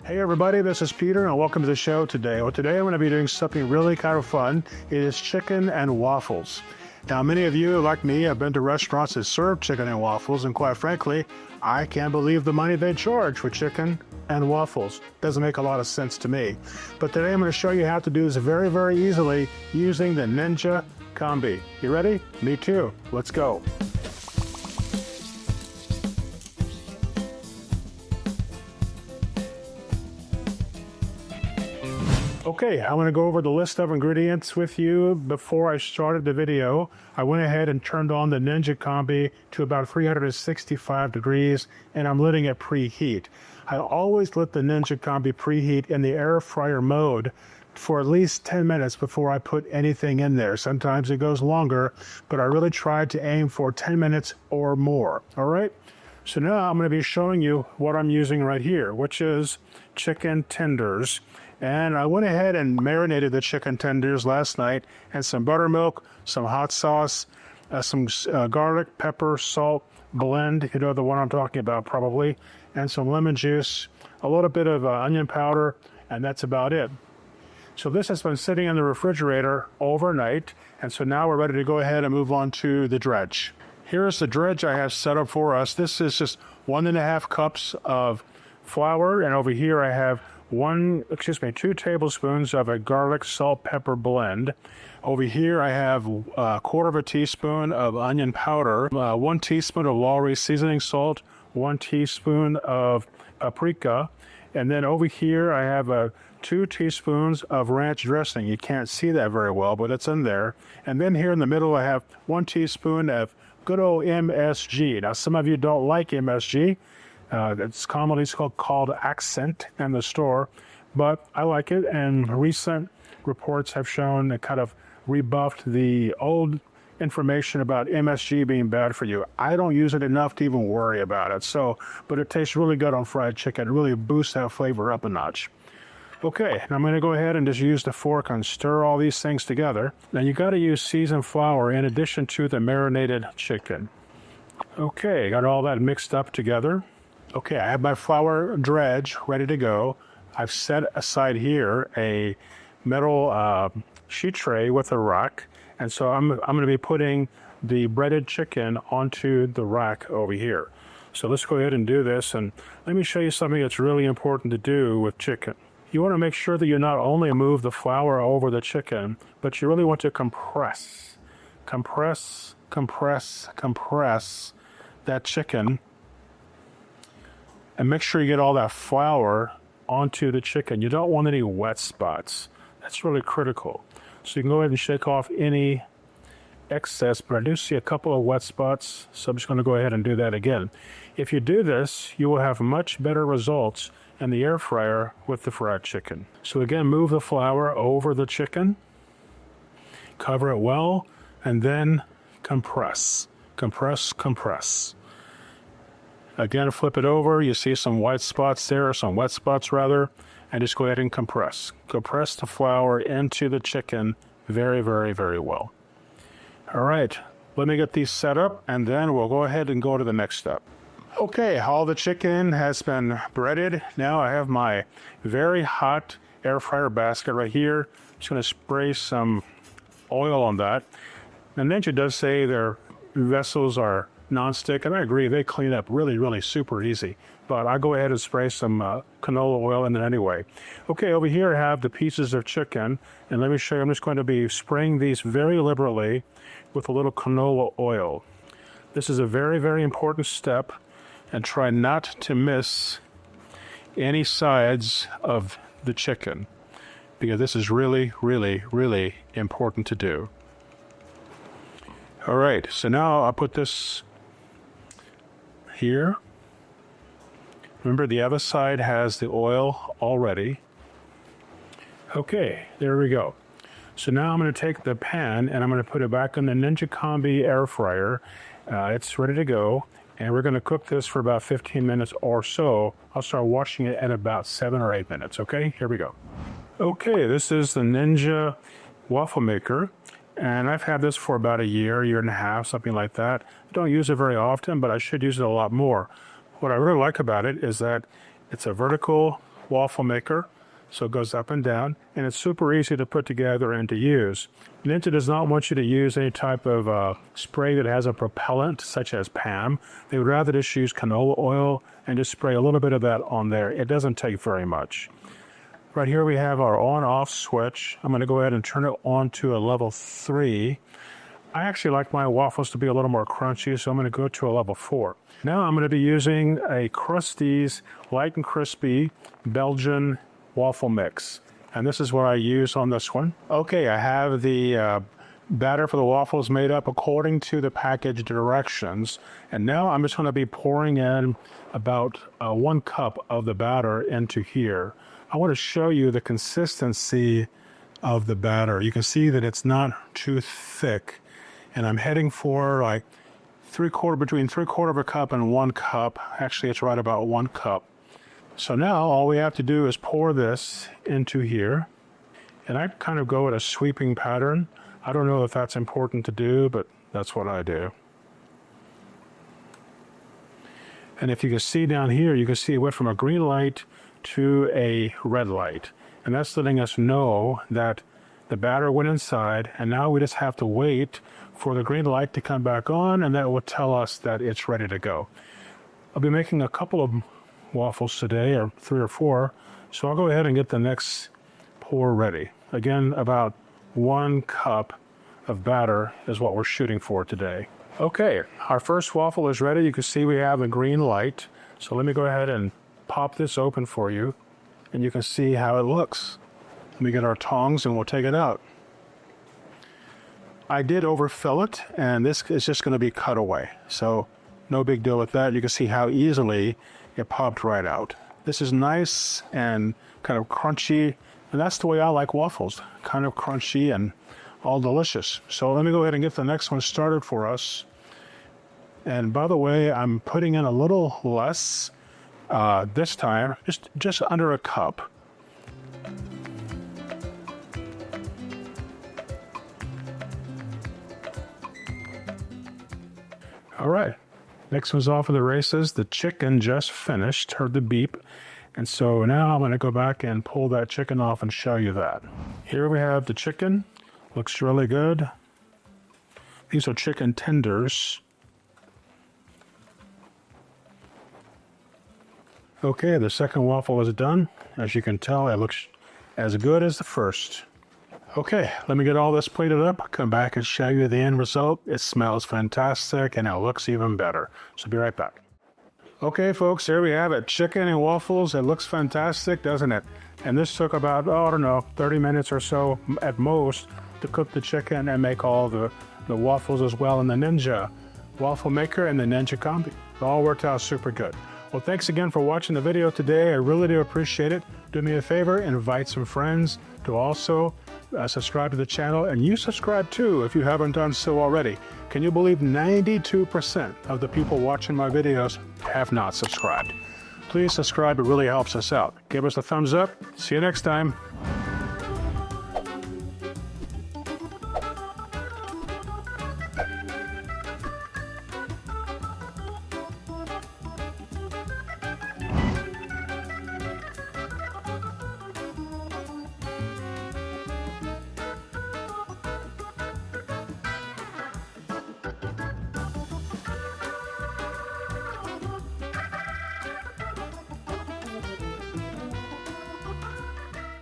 Hey everybody, this is Peter and welcome to the show today. Well, today I'm going to be doing something really kind of fun. It is chicken and waffles. Now, many of you, like me, have been to restaurants that serve chicken and waffles, and quite frankly, I can't believe the money they charge for chicken and waffles. Doesn't make a lot of sense to me. But today I'm going to show you how to do this very, very easily using the Ninja Combi. You ready? Me too. Let's go. Okay, I'm going to go over the list of ingredients with you. Before I started the video, I went ahead and turned on the Ninja Combi to about 365 degrees, and I'm letting it preheat. I always let the Ninja Combi preheat in the air fryer mode for at least 10 minutes before I put anything in there. Sometimes it goes longer, but I really tried to aim for 10 minutes or more. All right? So now I'm going to be showing you what I'm using right here, which is chicken tenders. And I went ahead and marinated the chicken tenders last night and some buttermilk, some hot sauce, some garlic, pepper, salt blend, you know the one I'm talking about probably, and some lemon juice, a little bit of onion powder, and that's about it. So this has been sitting in the refrigerator overnight, and so now we're ready to go ahead and move on to the dredge. Here's the dredge I have set up for us. This is just 1.5 cups of flour, and over here I have 2 tablespoons of a garlic salt pepper blend. Over here I have a 1/4 teaspoon of onion powder, 1 teaspoon of Lawry seasoning salt, 1 teaspoon of paprika, and then over here I have 2 teaspoons of ranch dressing. You can't see that very well, but it's in there. And then here in the middle I have 1 teaspoon of good old MSG. Now some of you don't like MSG. It's commonly called accent in the store, but I like it, and recent reports have shown it kind of rebuffed the old information about MSG being bad for you. I don't use it enough to even worry about it, but it tastes really good on fried chicken. It really boosts that flavor up a notch. Okay, now I'm going to go ahead and just use the fork and stir all these things together. Now you got to use seasoned flour in addition to the marinated chicken. Okay, got all that mixed up together. Okay, I have my flour dredge ready to go. I've set aside here a metal sheet tray with a rack, and so I'm going to be putting the breaded chicken onto the rack over here. So let's go ahead and do this, and let me show you something that's really important to do with chicken. You want to make sure that you not only move the flour over the chicken, but you really want to compress that chicken, and make sure you get all that flour onto the chicken. You don't want any wet spots. That's really critical. So you can go ahead and shake off any excess, but I do see a couple of wet spots, so I'm just going to go ahead and do that again. If you do this, you will have much better results in the air fryer with the fried chicken. So again, move the flour over the chicken, cover it well, and then compress. Again, flip it over. You see some white spots there, some wet spots rather, and just go ahead and compress. Compress the flour into the chicken very, very, very well. All right, let me get these set up, and then we'll go ahead and go to the next step. Okay, all the chicken has been breaded. Now I have my very hot air fryer basket right here. Just going to spray some oil on that. And Ninja does say their vessels are non-stick, and I agree, they clean up really, really super easy. But I go ahead and spray some canola oil in it anyway. Okay, over here I have the pieces of chicken, and let me show you, I'm just going to be spraying these very liberally with a little canola oil. This is a very, very important step, and try not to miss any sides of the chicken, because this is really, really, really important to do. All right, so now I'll put this here. Remember, the other side has the oil already. Okay, there we go. So now I'm going to take the pan and I'm going to put it back in the Ninja Combi air fryer. It's ready to go, and we're going to cook this for about 15 minutes or so. I'll start watching it at about 7 or 8 minutes. Okay, here we go. Okay, this is the Ninja Waffle Maker. And I've had this for about a year and a half, something like that. I don't use it very often, but I should use it a lot more. What I really like about it is that it's a vertical waffle maker, so it goes up and down, and it's super easy to put together and to use. Ninja does not want you to use any type of spray that has a propellant, such as PAM. They would rather just use canola oil and just spray a little bit of that on there. It doesn't take very much. Right here we have our on-off switch. I'm going to go ahead and turn it on to a level 3. I actually like my waffles to be a little more crunchy, so I'm going to go to a level 4. Now I'm going to be using a Krusteaz Light and Crispy Belgian waffle mix. And this is what I use on this one. Okay, I have the batter for the waffles made up according to the package directions. And now I'm just going to be pouring in about 1 cup of the batter into here. I want to show you the consistency of the batter. You can see that it's not too thick. And I'm heading for like between 3/4 of a cup and 1 cup. Actually, it's right about 1 cup. So now all we have to do is pour this into here. And I kind of go at a sweeping pattern. I don't know if that's important to do, but that's what I do. And if you can see down here, you can see it went from a green light to a red light. And that's letting us know that the batter went inside, and now we just have to wait for the green light to come back on, and that will tell us that it's ready to go. I'll be making a couple of waffles today, or 3 or 4, so I'll go ahead and get the next pour ready. Again, about 1 cup of batter is what we're shooting for today. Okay, our first waffle is ready. You can see we have a green light, so let me go ahead and pop this open for you, and you can see how it looks. Let me get our tongs and we'll take it out. I did overfill it, and this is just going to be cut away, so no big deal with that. You can see how easily it popped right out. This is nice and kind of crunchy, and that's the way I like waffles, kind of crunchy and all delicious. So let me go ahead and get the next one started for us. And by the way, I'm putting in a little less this time, just under a cup. All right, next one's off of the races. The chicken just finished, heard the beep. And so now I'm going to go back and pull that chicken off and show you that. Here we have the chicken. Looks really good. These are chicken tenders. Okay, the second waffle is done. As you can tell, it looks as good as the first. Okay, let me get all this plated up, come back and show you the end result. It smells fantastic and it looks even better. So be right back. Okay, folks, here we have it. Chicken and waffles. It looks fantastic, doesn't it? And this took about, I don't know, 30 minutes or so at most to cook the chicken and make all the waffles as well in the Ninja Waffle Maker and the Ninja Combi. It all worked out super good. Well, thanks again for watching the video today. I really do appreciate it. Do me a favor, invite some friends to also subscribe to the channel, and you subscribe too if you haven't done so already. Can you believe 92% of the people watching my videos have not subscribed? Please subscribe, it really helps us out. Give us a thumbs up. See you next time.